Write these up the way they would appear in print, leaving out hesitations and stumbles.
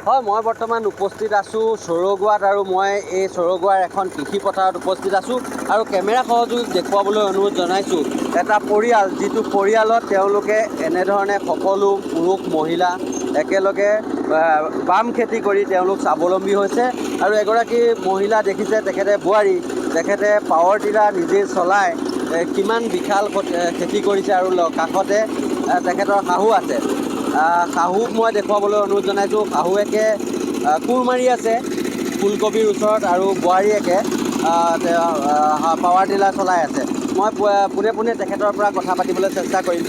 হয়, মই বৰ্তমান উপস্থিত আছোঁ চৰগুৱাত আৰু মই এই চৰগুৱাৰ এখন কৃষি পথাৰত উপস্থিত আছোঁ আৰু কেমেৰা সহযোগ দেখুৱাবলৈ অনুৰোধ জনাইছোঁ। এটা পৰিয়াল, যিটো পৰিয়ালত তেওঁলোকে এনেধৰণে সকলো পুৰুষ মহিলা একেলগে বাম খেতি কৰি তেওঁলোক স্বাৱলম্বী হৈছে আৰু এগৰাকী মহিলা দেখিছে, তেখেতে বোৱাৰী, তেখেতে পাৱাৰ টিলাৰ নিজে চলাই কিমান বিশাল খেতি কৰিছে আৰু কাষতে তেখেতৰ শাহু আছে। শাহুক মই দেখুৱাবলৈ অনুৰোধ জনাইছোঁ। শাহুৱেকে কোৰ মাৰি আছে ফুলকবিৰ ওচৰত আৰু বোৱাৰীয়েকে পাৱাৰ টিলাৰ চলাই আছে। মই পোনে পোনে তেখেতৰ পৰা কথা পাতিবলৈ চেষ্টা কৰিম।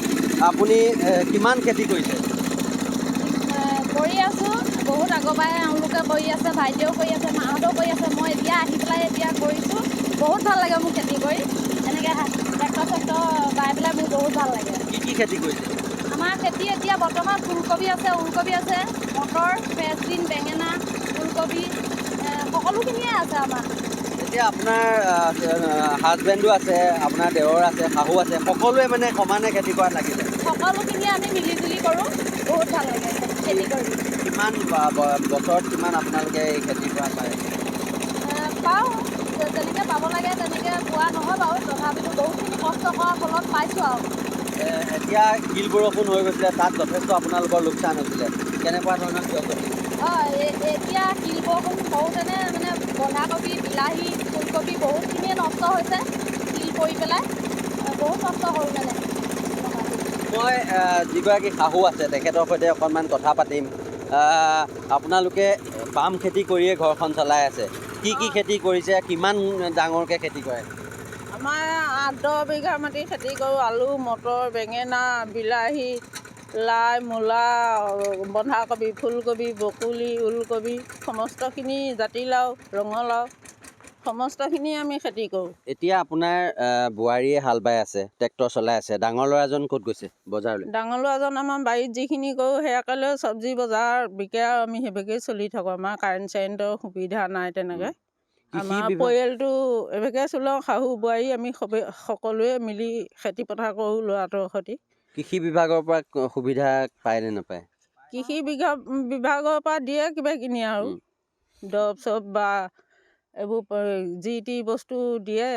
আপুনি কিমান খেতি কৰিছে? কৰি আছোঁ, বহুত আগৰ পৰাই এওঁলোকে কৰি আছে, ভাইটিয়েও কৰি আছে, মাহঁতেও কৰি আছে। মই এতিয়া আহি পেলাই এতিয়া কৰিছোঁ। বহুত ভাল লাগে মোৰ খেতি কৰি। এনেকৈ ট্ৰেক্টৰ বাই পেলাই মোৰ বহুত ভাল লাগে। কি খেতি কৰিছে? আমাৰ খেতি এতিয়া বৰ্তমান ফুলকবি আছে, ওলকবি আছে, মটৰ, ফ্ৰেঞ্চবিন, বেঙেনা, ফুলকবি সকলোখিনিয়ে আছে আমাৰ। এতিয়া আপোনাৰ হাজবেণ্ডো আছে, আপোনাৰ দেৱৰ আছে, শাহু আছে, সকলোৱে মানে সমানে খেতি কৰাত লাগিছে। সকলোখিনিয়ে আমি মিলিজুলি কৰোঁ, বহুত ভাল লাগে খেতি কৰি। কিমান বছৰত কিমান আপোনালোকে এই খেতিৰ পৰা পায়? পাওঁ, যেনেকৈ পাব লাগে তেনেকৈ পোৱা নহয় বাৰু, তথাপিতো বহুতখিনি কষ্ট কৰাৰ ফলত পাইছোঁ আৰু। এতিয়া শিল বৰষুণ হৈ গৈছিলে, তাত যথেষ্ট আপোনালোকৰ লোকচান হৈছিলে। কেনেকুৱা ধৰণৰ ক্ষয়ক্ষতি? হয়, এতিয়া শিল বৰষুণ হওঁতেনে মানে বন্ধাকবি, বিলাহী, ফুলকবি বহুতখিনিয়ে নষ্ট হৈছে। শিল পৰি পেলাই বহুত নষ্ট হ'ল মানে। মই যিগৰাকী শাহু আছে তেখেতৰ সৈতে অকণমান কথা পাতিম। আপোনালোকে বাম খেতি কৰিয়ে ঘৰখন চলাই আছে। কি খেতি কৰিছে, কিমান ডাঙৰকৈ খেতি কৰে? আমাৰ 8-10 বিঘা মাটি খেতি কৰোঁ। আলু, মটৰ, বেঙেনা, বিলাহী, লাই, মূলা, বন্ধাকবি, ফুলকবি, বকুলি, ওলকবি, সমস্তখিনি, জাতিলাও, ৰঙালাও, সমস্তখিনি আমি খেতি কৰোঁ। এতিয়া আপোনাৰ বোৱাৰীয়ে হাল বাই আছে, ট্ৰেক্টৰ চলাই আছে। ডাঙৰ ল'ৰাজন ক'ত গৈছে বজাৰলৈ? ডাঙৰ ল'ৰাজন আমাৰ বাৰীত যিখিনি কৰোঁ সেয়াকে লৈ চব্জি বজাৰ বিকে আৰু আমি সেইভাগেই চলি থাকোঁ। আমাৰ কাৰেণ্ট চাৰেণ্টৰ সুবিধা নাই তেনেকৈ। আমাৰ পৰিয়ালটো এভাগে চলাওঁ, শাহু বোৱাৰী আমি সকলোৱে মিলি খেতি পথাৰ কৰোঁ ল'ৰাটোৰ সৈতে। কৃষি বিভাগৰ পৰা সুবিধা পায় নে নাপায়? কৃষি বিভাগৰ পৰা দিয়ে কিবা কিনি আৰু দৰৱ চৰব বা এইবোৰ যি টি বস্তু দিয়ে,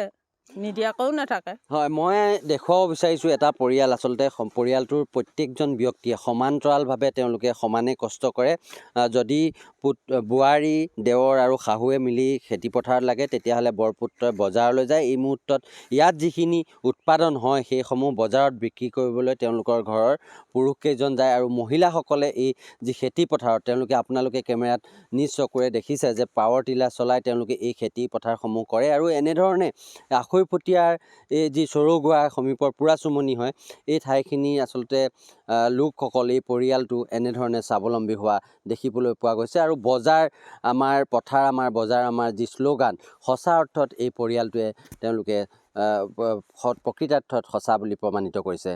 নিদিয়াকৈও নাথাকে। হয়, মই দেখুৱাব বিচাৰিছোঁ এটা পৰিয়াল, আচলতে পৰিয়ালটোৰ প্ৰত্যেকজন ব্যক্তিয়ে সমান্তৰালভাৱে তেওঁলোকে সমানে কষ্ট কৰে। যদি বোৱাৰী, দেৱৰ আৰু শাহুৱে মিলি খেতি পথাৰত লাগে, তেতিয়াহ'লে বৰপুত্ৰই বজাৰলৈ যায়। এই মুহূৰ্তত ইয়াত যিখিনি উৎপাদন হয় সেইসমূহ বজাৰত বিক্ৰী কৰিবলৈ তেওঁলোকৰ ঘৰৰ পুৰুষকেইজন যায় আৰু মহিলাসকলে এই যি খেতি পথাৰত তেওঁলোকে, আপোনালোকে কেমেৰাত নিজ চকুৰে দেখিছে যে পাৱাৰ টিলাৰ চলাই তেওঁলোকে এই খেতি পথাৰসমূহ কৰে আৰু এনেধৰণে আখৈপটীয়াৰ এই যি চৰগুৱা সমীপৰ পুৰাচুমনি হয়, এই ঠাইখিনি আচলতে লোকসকল, এই পৰিয়ালটো এনেধৰণে স্বাৱলম্বী হোৱা দেখিবলৈ পোৱা গৈছে। আৰু বজাৰ আমাৰ পথাৰ আমাৰ বজাৰ আমাৰ যি শ্লোগান, সঁচা অৰ্থত এই পৰিয়ালটোৱে তেওঁলোকে প্ৰকৃতাৰ্থত সঁচা বুলি প্ৰমাণিত কৰিছে।